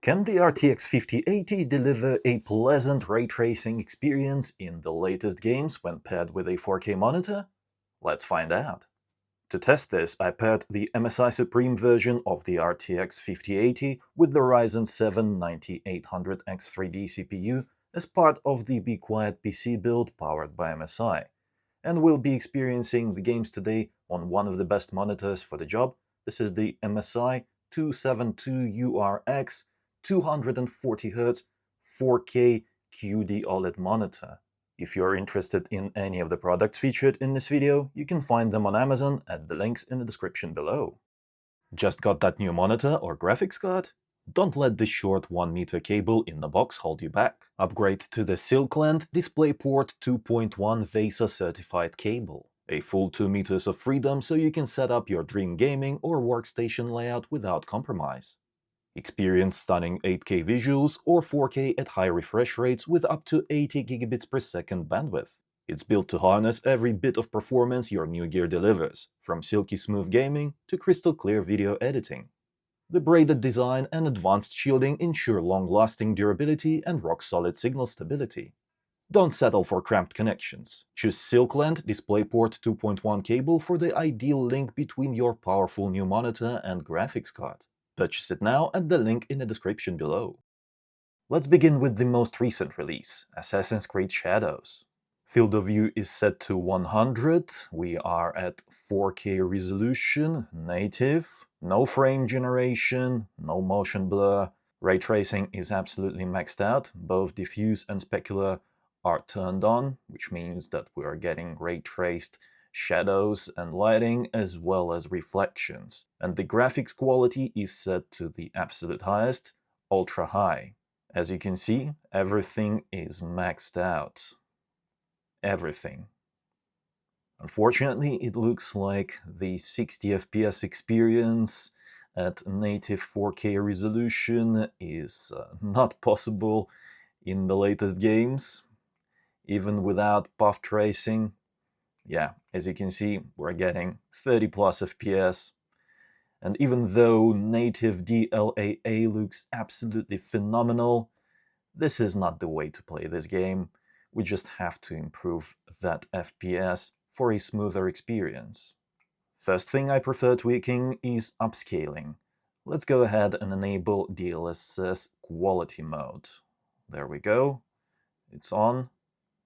Can the RTX 5080 deliver a pleasant ray tracing experience in the latest games when paired with a 4K monitor? Let's find out. To test this, I paired the MSI Supreme version of the RTX 5080 with the Ryzen 7 9800X3D CPU as part of the Be Quiet PC build powered by MSI, and we'll be experiencing the games today on one of the best monitors for the job. This is the MSI 272URX 240Hz 4K QD OLED monitor. If you're interested in any of the products featured in this video, you can find them on Amazon at the links in the description below. Just got that new monitor or graphics card? Don't let the short 1 meter cable in the box hold you back. Upgrade to the Silkland DisplayPort 2.1 VESA certified cable. A full 2 meters of freedom so you can set up your dream gaming or workstation layout without compromise. Experience stunning 8K visuals or 4K at high refresh rates with up to 80 gigabits per second bandwidth. It's built to harness every bit of performance your new gear delivers, from silky smooth gaming to crystal clear video editing. The braided design and advanced shielding ensure long-lasting durability and rock-solid signal stability. Don't settle for cramped connections. Choose Silkland DisplayPort 2.1 cable for the ideal link between your powerful new monitor and graphics card. Purchase it now at the link in the description below. Let's begin with the most recent release, Assassin's Creed Shadows. Field of view is set to 100, we are at 4K resolution, native, no frame generation, no motion blur, ray tracing is absolutely maxed out, both diffuse and specular are turned on, which means that we are getting ray traced shadows and lighting as well as reflections. And the graphics quality is set to the absolute highest, ultra high. As you can see, everything is maxed out. Everything. Unfortunately, it looks like the 60 FPS experience at native 4K resolution is not possible in the latest games, even without path tracing. Yeah, as you can see, we're getting 30 plus FPS. And even though native DLAA looks absolutely phenomenal, this is not the way to play this game. We just have to improve that FPS for a smoother experience. First thing I prefer tweaking is upscaling. Let's go ahead and enable DLSS quality mode. There we go. It's on.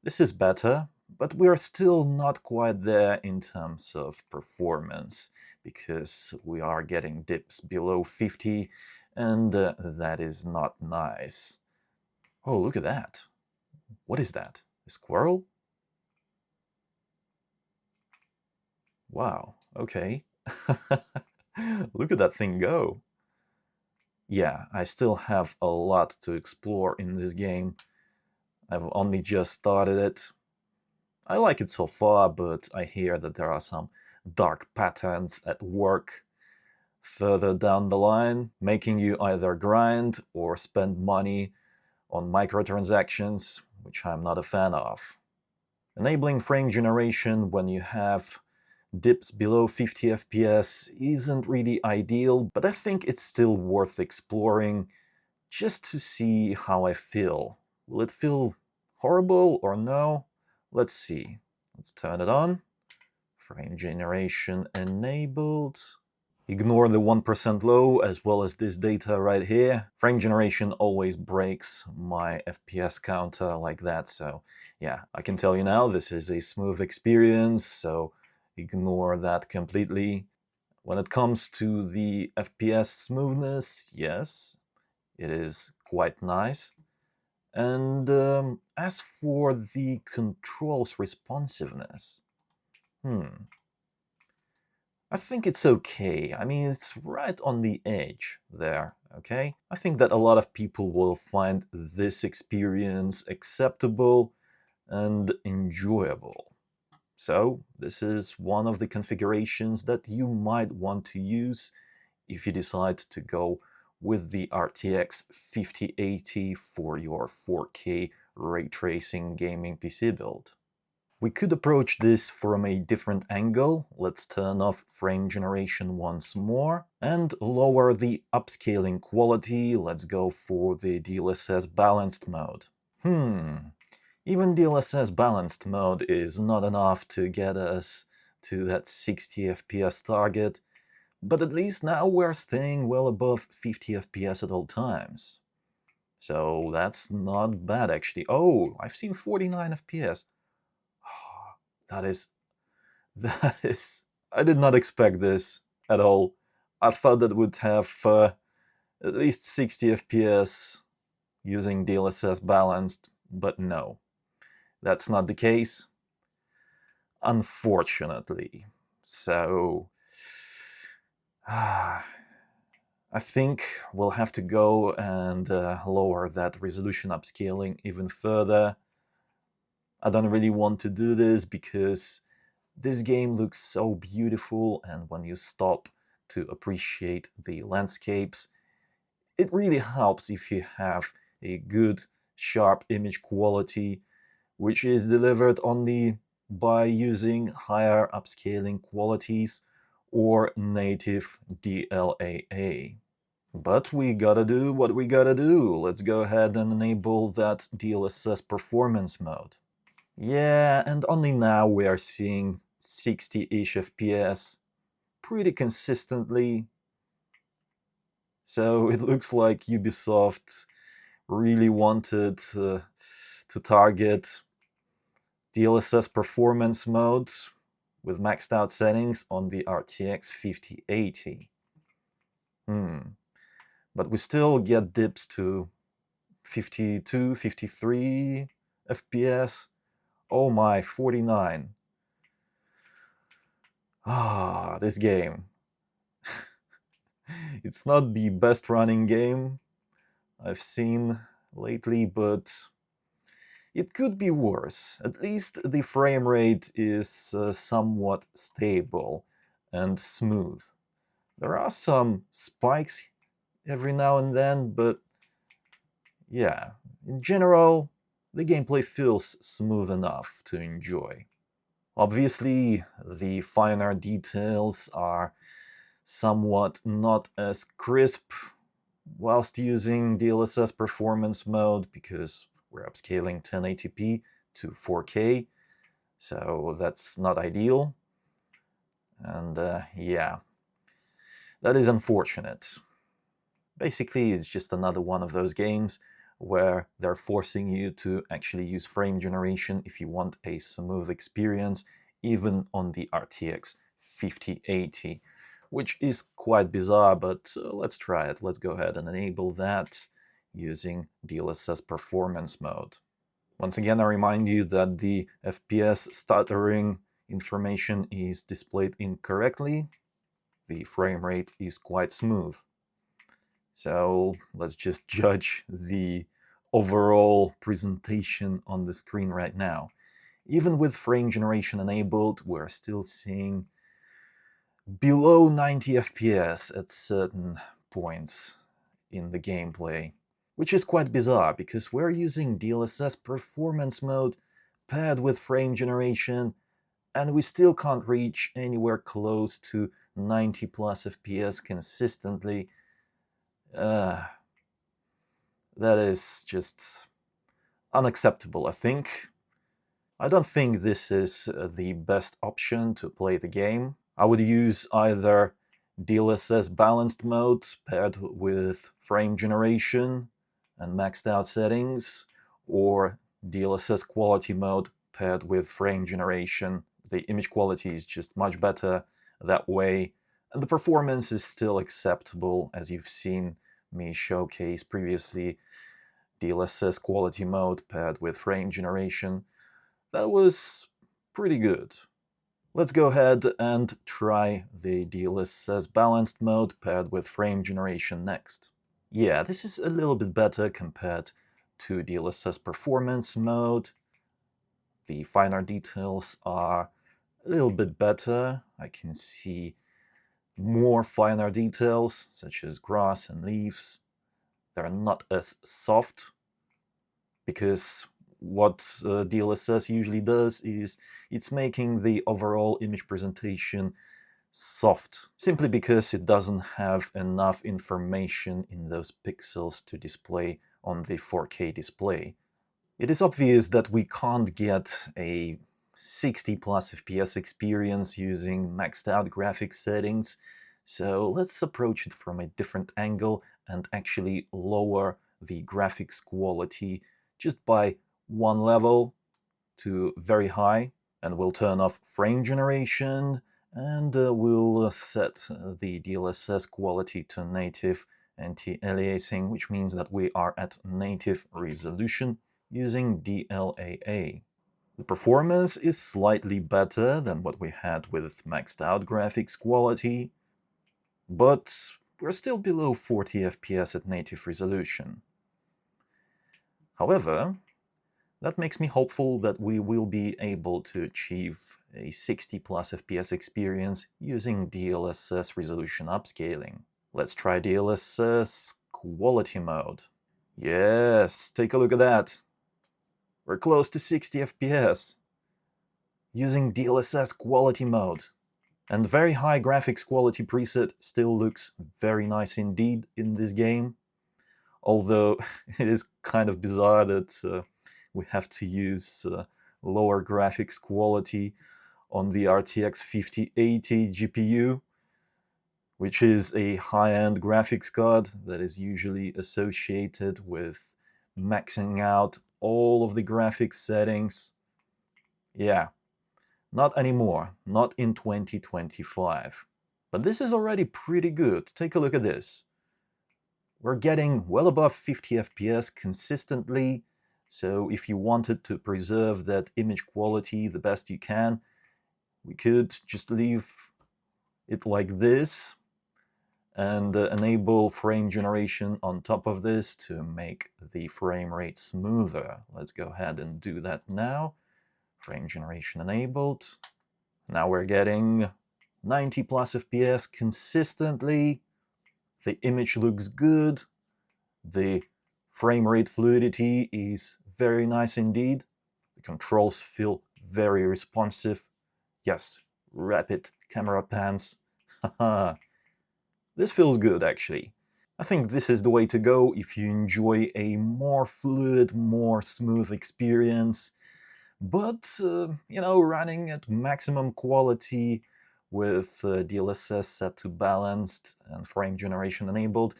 This is better, but we're still not quite there in terms of performance, because we are getting dips below 50, and that is not nice. Oh, look at that. What is that? A squirrel? Wow, okay. Look at that thing go. Yeah, I still have a lot to explore in this game. I've only just started it. I like it so far, but I hear that there are some dark patterns at work further down the line, making you either grind or spend money on microtransactions, which I'm not a fan of. Enabling frame generation when you have dips below 50 FPS isn't really ideal, but I think it's still worth exploring just to see how I feel. Will it feel horrible or no? Let's see. Let's turn it on. Frame generation enabled. Ignore the 1% low as well as this data right here. Frame generation always breaks my FPS counter like that, so yeah, I can tell you now this is a smooth experience, so ignore that completely. When it comes to the FPS smoothness, yes, it is quite nice. And as for the controls responsiveness, I think it's okay. I mean, it's right on the edge there, okay? I think that a lot of people will find this experience acceptable and enjoyable. So, this is one of the configurations that you might want to use if you decide to go with the RTX 5080 for your 4K ray tracing gaming PC build. We could approach this from a different angle. Let's turn off frame generation once more and lower the upscaling quality. Let's go for the DLSS Balanced mode. Even DLSS Balanced mode is not enough to get us to that 60 FPS target, but at least now we're staying well above 50 FPS at all times. So that's not bad actually. Oh, I've seen 49 FPS. That is, I did not expect this at all. I thought that would have at least 60 FPS using DLSS Balanced, but no. That's not the case, unfortunately. So, I think we'll have to go and lower that resolution upscaling even further. I don't really want to do this because this game looks so beautiful, and when you stop to appreciate the landscapes, it really helps if you have a good, sharp image quality, which is delivered only by using higher upscaling qualities or native DLAA. But we gotta do what we gotta do. Let's go ahead and enable that DLSS Performance mode. Yeah, and only now we are seeing 60-ish FPS pretty consistently. So it looks like Ubisoft really wanted to target DLSS Performance mode with maxed out settings on the RTX 5080. But we still get dips to 52, 53 FPS. Oh my, 49. This game. It's not the best running game I've seen lately, but it could be worse. At least the frame rate is somewhat stable and smooth. There are some spikes every now and then, but yeah, in general, the gameplay feels smooth enough to enjoy. Obviously, the finer details are somewhat not as crisp whilst using DLSS Performance mode because we're upscaling 1080p to 4K, so that's not ideal. And yeah, that is unfortunate. Basically, it's just another one of those games where they're forcing you to actually use frame generation if you want a smooth experience, even on the RTX 5080, which is quite bizarre, but let's try it. Let's go ahead and enable that using DLSS Performance mode. Once again, I remind you that the FPS stuttering information is displayed incorrectly. The frame rate is quite smooth. So let's just judge the overall presentation on the screen right now. Even with frame generation enabled, we're still seeing below 90 FPS at certain points in the gameplay, which is quite bizarre because we're using DLSS Performance mode paired with frame generation, and we still can't reach anywhere close to 90 plus FPS consistently. That is just unacceptable, I think. I don't think this is the best option to play the game. I would use either DLSS Balanced mode paired with frame generation and maxed out settings, or DLSS Quality mode paired with frame generation. The image quality is just much better that way, and the performance is still acceptable, as you've seen me showcase previously. DLSS Quality mode paired with frame generation. That was pretty good. Let's go ahead and try the DLSS Balanced mode paired with frame generation next. Yeah, this is a little bit better compared to DLSS Performance mode. The finer details are a little bit better. I can see more finer details, such as grass and leaves. They're not as soft, because what DLSS usually does is it's making the overall image presentation soft, simply because it doesn't have enough information in those pixels to display on the 4K display. It is obvious that we can't get a 60 plus FPS experience using maxed out graphics settings, so let's approach it from a different angle and actually lower the graphics quality just by one level to very high, and we'll turn off frame generation, and we'll set the DLSS quality to native anti-aliasing, which means that we are at native resolution using DLAA. The performance is slightly better than what we had with maxed out graphics quality, but we're still below 40 FPS at native resolution. However, that makes me hopeful that we will be able to achieve a 60 plus FPS experience using DLSS resolution upscaling. Let's try DLSS quality mode. Yes, take a look at that. We're close to 60 FPS using DLSS quality mode. And very high graphics quality preset still looks very nice indeed in this game. Although it is kind of bizarre that we have to use lower graphics quality on the RTX 5080 GPU, which is a high-end graphics card that is usually associated with maxing out all of the graphics settings. Yeah, not anymore, not in 2025. But this is already pretty good. Take a look at this. We're getting well above 50 FPS consistently, so if you wanted to preserve that image quality the best you can, we could just leave it like this and enable frame generation on top of this to make the frame rate smoother. Let's go ahead and do that now. Frame generation enabled. Now we're getting 90 plus FPS consistently. The image looks good. The frame rate fluidity is very nice indeed. The controls feel very responsive. Yes, rapid camera pans. Haha. This feels good, actually. I think this is the way to go if you enjoy a more fluid, more smooth experience. But, running at maximum quality with DLSS set to balanced and frame generation enabled,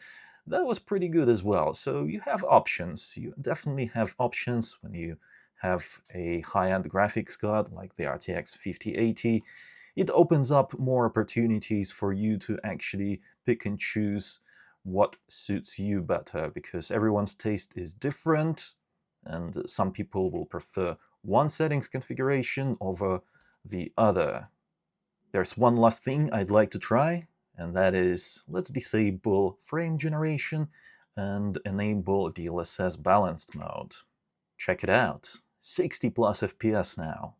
that was pretty good as well. So you have options. You definitely have options when you have a high-end graphics card like the RTX 5080. It opens up more opportunities for you to actually pick and choose what suits you better, because everyone's taste is different, and some people will prefer one settings configuration over the other. There's one last thing I'd like to try, and that is, let's disable frame generation and enable DLSS Balanced mode. Check it out. 60 plus FPS now.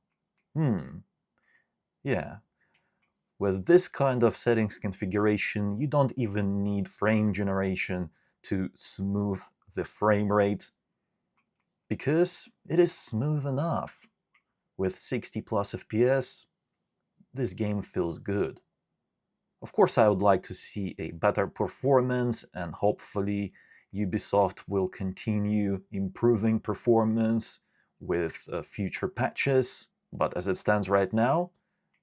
Yeah. With this kind of settings configuration, you don't even need frame generation to smooth the frame rate, because it is smooth enough. With 60 plus FPS, this game feels good. Of course, I would like to see a better performance, and hopefully Ubisoft will continue improving performance with future patches. But as it stands right now,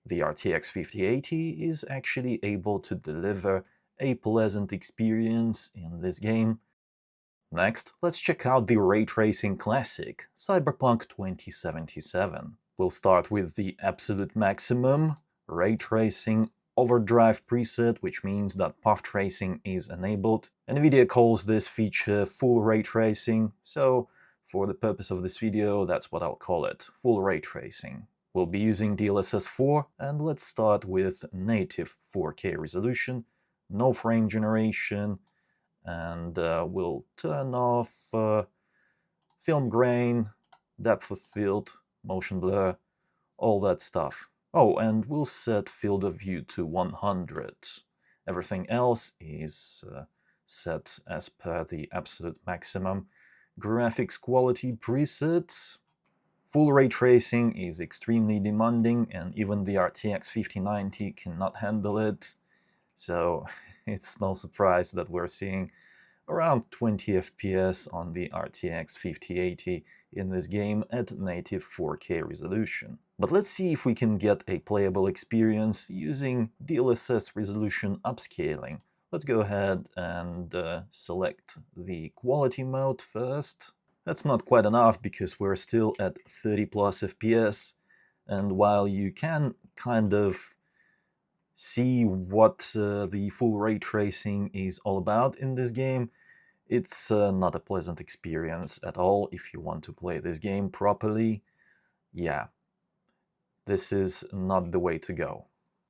the RTX 5080 is actually able to deliver a pleasant experience in this game. Next, let's check out the ray tracing classic, Cyberpunk 2077. We'll start with the absolute maximum, ray tracing overdrive preset, which means that path tracing is enabled. NVIDIA calls this feature full ray tracing, so for the purpose of this video, that's what I'll call it, full ray tracing. We'll be using DLSS 4, and let's start with native 4K resolution, no frame generation, and we'll turn off film grain, depth of field, motion blur, all that stuff. Oh, and we'll set field of view to 100. Everything else is set as per the absolute maximum. Graphics quality preset, Full ray tracing is extremely demanding, and even the RTX 5090 cannot handle it. So it's no surprise that we're seeing around 20 FPS on the RTX 5080 in this game at native 4K resolution. But let's see if we can get a playable experience using DLSS resolution upscaling. Let's go ahead and select the quality mode first. That's not quite enough because we're still at 30 plus FPS, and while you can kind of see what the full ray tracing is all about in this game, it's not a pleasant experience at all if you want to play this game properly. Yeah, this is not the way to go.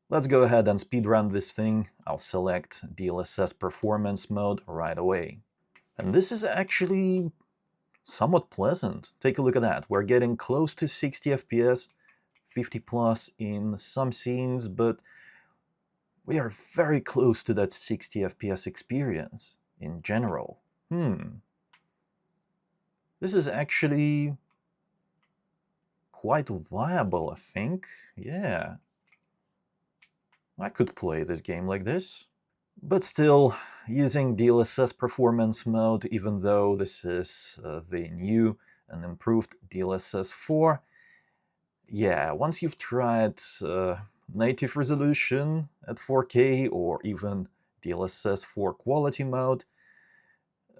Let's go ahead and speedrun this thing. I'll select DLSS Performance mode right away. And this is actually somewhat pleasant. Take a look at that. We're getting close to 60 FPS, 50 plus in some scenes, but we are very close to that 60 FPS experience in general. This is actually quite viable, I think. Yeah. I could play this game like this. But still, using DLSS Performance mode, even though this is the new and improved DLSS 4, yeah, once you've tried native resolution at 4K or even DLSS 4 quality mode,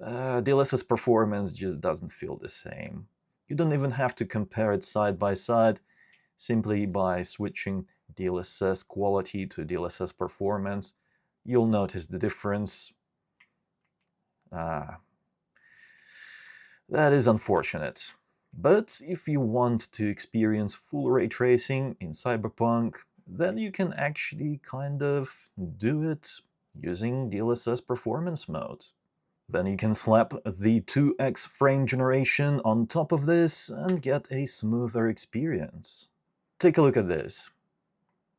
DLSS Performance just doesn't feel the same. You don't even have to compare it side by side. Simply by switching DLSS quality to DLSS Performance, you'll notice the difference. That is unfortunate. But if you want to experience full ray tracing in Cyberpunk, then you can actually kind of do it using DLSS Performance mode. Then you can slap the 2x frame generation on top of this and get a smoother experience. Take a look at this.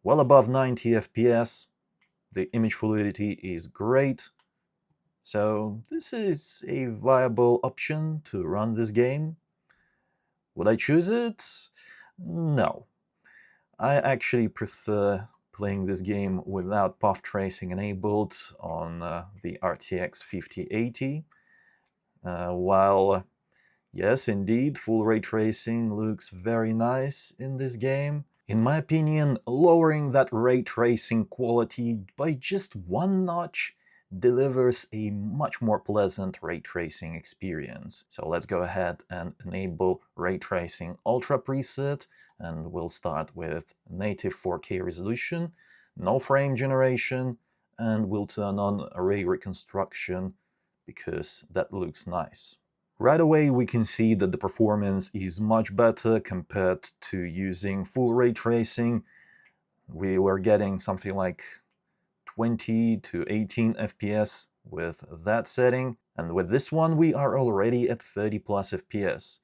Well above 90 FPS, the image fluidity is great, so this is a viable option to run this game. Would I choose it? No. I actually prefer playing this game without path tracing enabled on the RTX 5080, while yes, indeed, full ray tracing looks very nice in this game. In my opinion, lowering that ray tracing quality by just one notch delivers a much more pleasant ray tracing experience. So let's go ahead and enable Ray Tracing Ultra preset, and we'll start with native 4K resolution, no frame generation, and we'll turn on array reconstruction because that looks nice. Right away we can see that the performance is much better compared to using full ray tracing. We were getting something like 20 to 18 FPS with that setting, and with this one we are already at 30 plus FPS,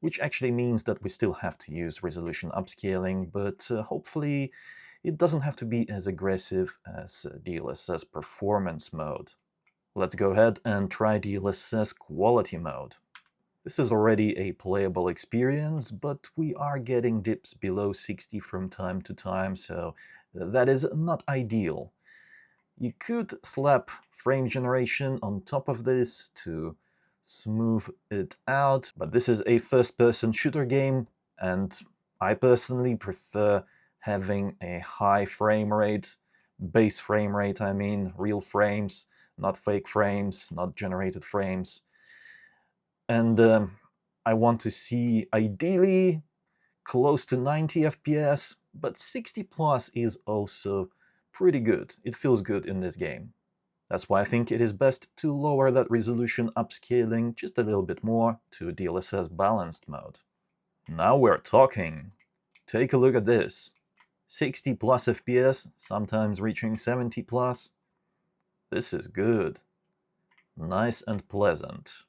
which actually means that we still have to use resolution upscaling, but hopefully it doesn't have to be as aggressive as DLSS Performance mode. Let's go ahead and try DLSS Quality mode. This is already a playable experience, but we are getting dips below 60 from time to time, so that is not ideal. You could slap frame generation on top of this to smooth it out, but this is a first-person shooter game, and I personally prefer having a high frame rate, base frame rate I mean, real frames, not fake frames, not generated frames. And I want to see ideally close to 90 FPS, but 60 plus is also pretty good. It feels good in this game. That's why I think it is best to lower that resolution upscaling just a little bit more to DLSS Balanced mode. Now we're talking. Take a look at this. 60 plus FPS, sometimes reaching 70 plus. This is good. Nice and pleasant.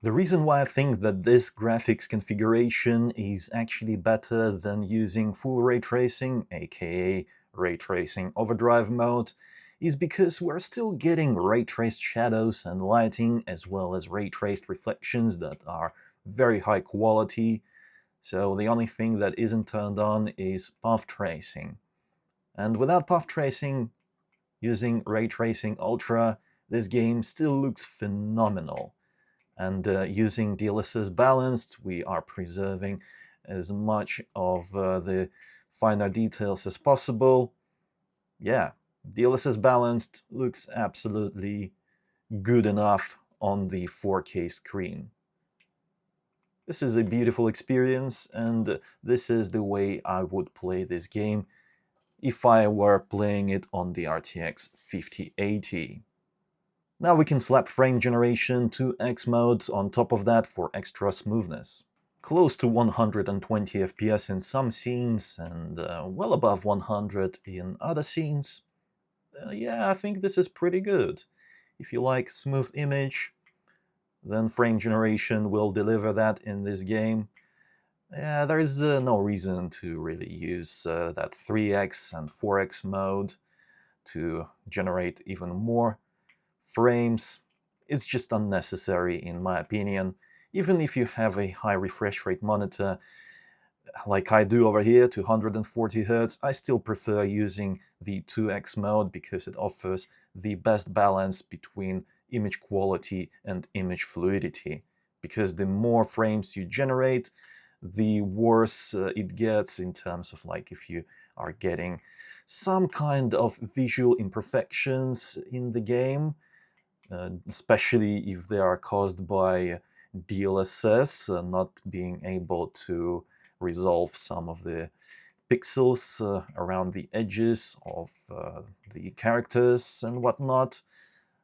The reason why I think that this graphics configuration is actually better than using full ray tracing, aka ray tracing overdrive mode, is because we're still getting ray traced shadows and lighting, as well as ray traced reflections that are very high quality. So the only thing that isn't turned on is path tracing. And without path tracing, using Ray Tracing Ultra, this game still looks phenomenal. And using DLSS Balanced, we are preserving as much of the finer details as possible. Yeah, DLSS Balanced looks absolutely good enough on the 4K screen. This is a beautiful experience, and this is the way I would play this game if I were playing it on the RTX 5080. Now we can slap frame generation 2x modes on top of that for extra smoothness. Close to 120 FPS in some scenes and well above 100 in other scenes. Yeah, I think this is pretty good. If you like smooth image, then frame generation will deliver that in this game. Yeah, there is no reason to really use that 3x and 4x mode to generate even more frames. It's just unnecessary in my opinion. Even if you have a high refresh rate monitor, like I do over here, 240 Hz, I still prefer using the 2x mode because it offers the best balance between image quality and image fluidity. Because the more frames you generate, the worse it gets in terms of like if you are getting some kind of visual imperfections in the game, especially if they are caused by DLSS not being able to resolve some of the pixels around the edges of the characters and whatnot,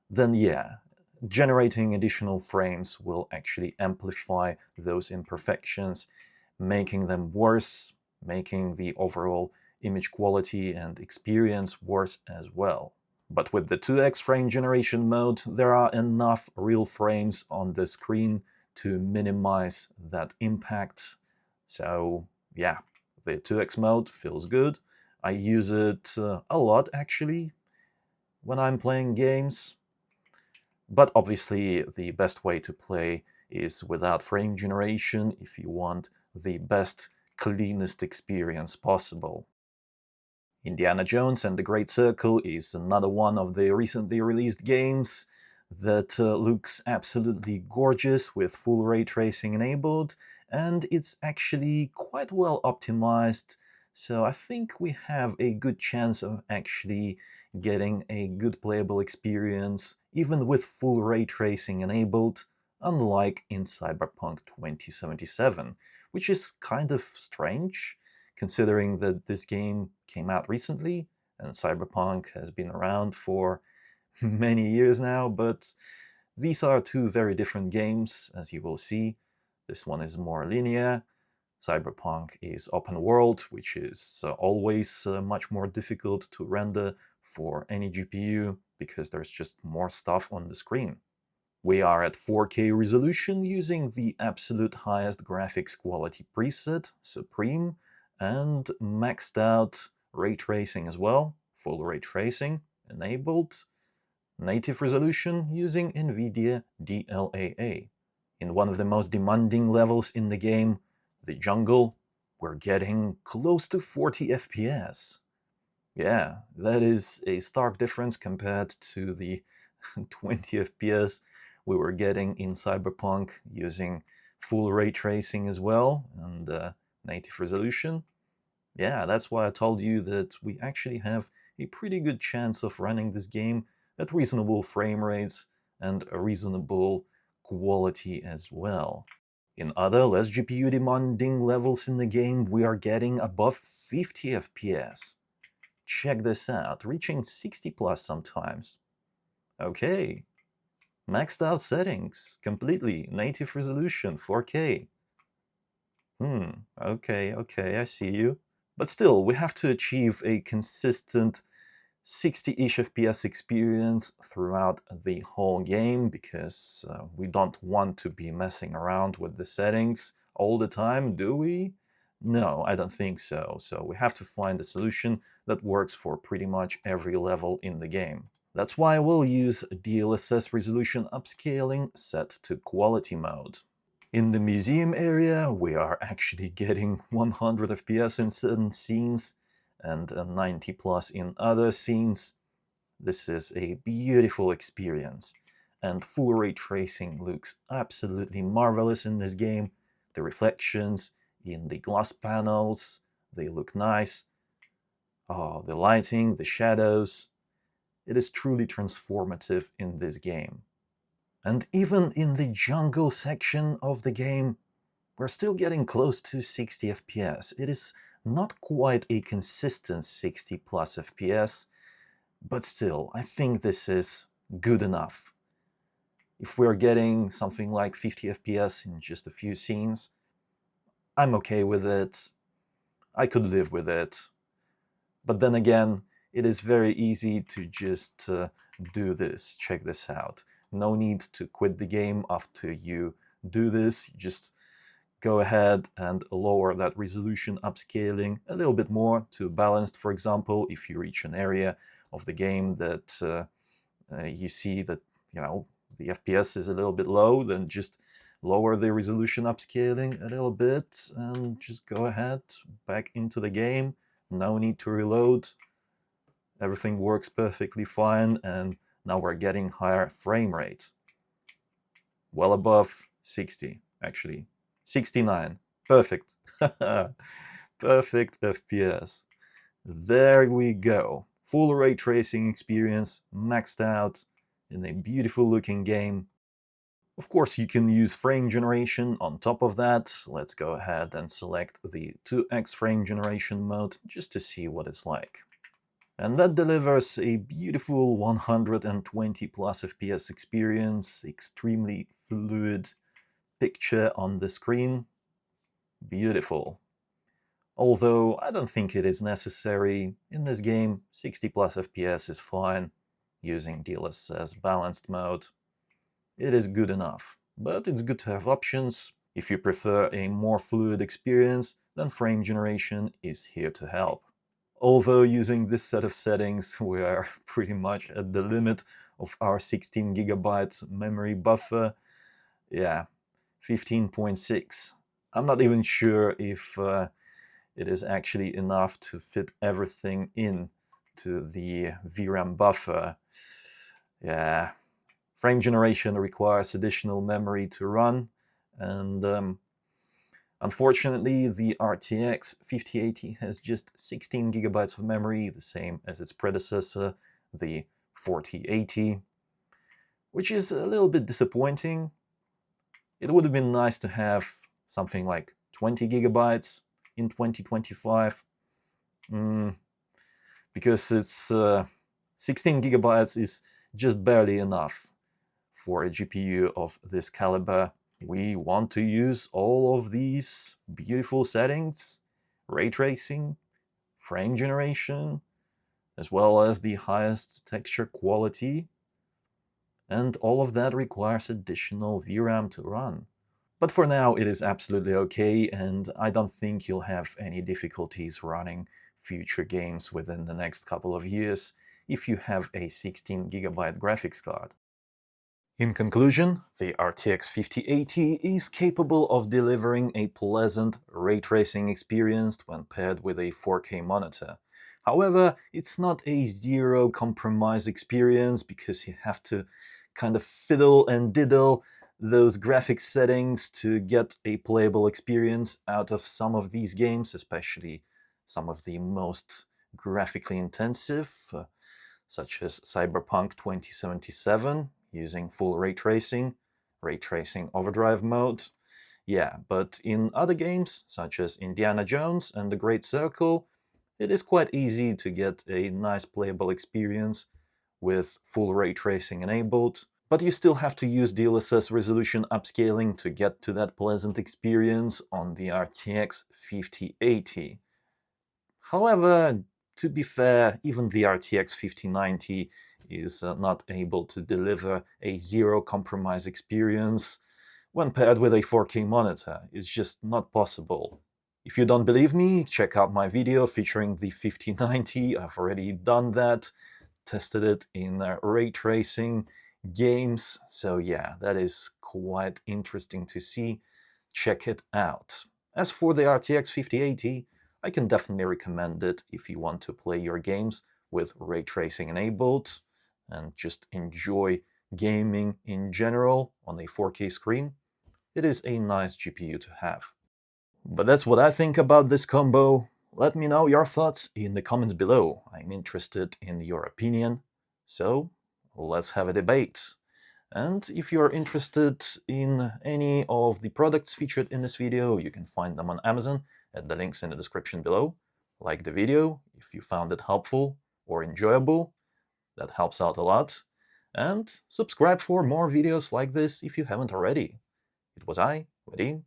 then yeah, generating additional frames will actually amplify those imperfections, making them worse, making the overall image quality and experience worse as well. But with the 2x frame generation mode, there are enough real frames on the screen to minimize that impact. So yeah, the 2x mode feels good. I use it a lot actually when I'm playing games. But obviously the best way to play is without frame generation if you want the best, cleanest experience possible. Indiana Jones and the Great Circle is another one of the recently released games that looks absolutely gorgeous with full ray tracing enabled, and it's actually quite well optimized, so I think we have a good chance of actually getting a good playable experience even with full ray tracing enabled, unlike in Cyberpunk 2077, which is kind of strange considering that this game came out recently and Cyberpunk has been around for many years now, but these are two very different games, as you will see. This one is more linear. Cyberpunk is open world, which is always much more difficult to render for any GPU because there's just more stuff on the screen. We are at 4K resolution using the absolute highest graphics quality preset, Supreme, and maxed out ray tracing as well, full ray tracing enabled, native resolution using NVIDIA DLAA. In one of the most demanding levels in the game, the jungle, we're getting close to 40 FPS. Yeah, that is a stark difference compared to the 20 FPS we were getting in Cyberpunk using full ray tracing as well and native resolution. Yeah, that's why I told you that we actually have a pretty good chance of running this game at reasonable frame rates and a reasonable quality as well. In other, less GPU demanding levels in the game, we are getting above 50 FPS. Check this out, reaching 60 plus sometimes. Okay, maxed out settings, completely, native resolution, 4K. Okay, I see you. But still, we have to achieve a consistent 60-ish FPS experience throughout the whole game because we don't want to be messing around with the settings all the time, do we? No, I don't think so. So we have to find a solution that works for pretty much every level in the game. That's why we'll use DLSS resolution upscaling set to quality mode. In the museum area, we are actually getting 100 FPS in certain scenes and 90 plus in other scenes. This is a beautiful experience, and full ray tracing looks absolutely marvelous in this game. The reflections in the glass panels, they look nice. Oh, the lighting, the shadows. It is truly transformative in this game. And even in the jungle section of the game, we're still getting close to 60 FPS. It is not quite a consistent 60 plus FPS, but still, I think this is good enough. If we're getting something like 50 FPS in just a few scenes, I'm okay with it. I could live with it. But then again, it is very easy to just do this. Check this out. No need to quit the game after you do this. You just go ahead and lower that resolution upscaling a little bit more to balanced. For example, if you reach an area of the game that you see that, you know, the FPS is a little bit low, then just lower the resolution upscaling a little bit and just go ahead back into the game. No need to reload. Everything works perfectly fine, and now we're getting higher frame rate. Well above 60, actually. 69. Perfect. Perfect FPS. There we go. Full ray tracing experience, maxed out in a beautiful looking game. Of course, you can use frame generation on top of that. Let's go ahead and select the 2x frame generation mode just to see what it's like. And that delivers a beautiful 120 plus FPS experience, extremely fluid picture on the screen. Beautiful. Although I don't think it is necessary. In this game, 60 plus FPS is fine using DLSS Balanced mode. It is good enough, but it's good to have options. If you prefer a more fluid experience, then frame generation is here to help. Although using this set of settings, we are pretty much at the limit of our 16 GB memory buffer. Yeah, 15.6. I'm not even sure if it is actually enough to fit everything in to the VRAM buffer. Yeah, frame generation requires additional memory to run, and unfortunately, the RTX 5080 has just 16 GB of memory, the same as its predecessor, the 4080, which is a little bit disappointing. It would have been nice to have something like 20 GB in 2025, because it's 16 GB is just barely enough for a GPU of this caliber. We want to use all of these beautiful settings, ray tracing, frame generation, as well as the highest texture quality, and all of that requires additional VRAM to run. But for now, it is absolutely okay, and I don't think you'll have any difficulties running future games within the next couple of years if you have a 16 GB graphics card. In conclusion, the RTX 5080 is capable of delivering a pleasant ray tracing experience when paired with a 4K monitor. However, it's not a zero compromise experience because you have to kind of fiddle and diddle those graphics settings to get a playable experience out of some of these games, especially some of the most graphically intensive, such as Cyberpunk 2077, using full ray tracing overdrive mode. Yeah, but in other games, such as Indiana Jones and The Great Circle, it is quite easy to get a nice playable experience with full ray tracing enabled, but you still have to use DLSS resolution upscaling to get to that pleasant experience on the RTX 5080. However, to be fair, even the RTX 5090 is not able to deliver a zero compromise experience when paired with a 4K monitor. It's just not possible. If you don't believe me, check out my video featuring the 5090. I've already done that, tested it in ray tracing games. So yeah, that is quite interesting to see. check it out. As for the RTX 5080, I can definitely recommend it if you want to play your games with ray tracing enabled and just enjoy gaming in general on a 4K screen. It is a nice GPU to have. But that's what I think about this combo. Let me know your thoughts in the comments below. I'm interested in your opinion. So let's have a debate. And if you're interested in any of the products featured in this video, you can find them on Amazon at the links in the description below. Like the video if you found it helpful or enjoyable. That helps out a lot. And subscribe for more videos like this if you haven't already. It was I, Vadim.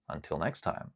Until next time.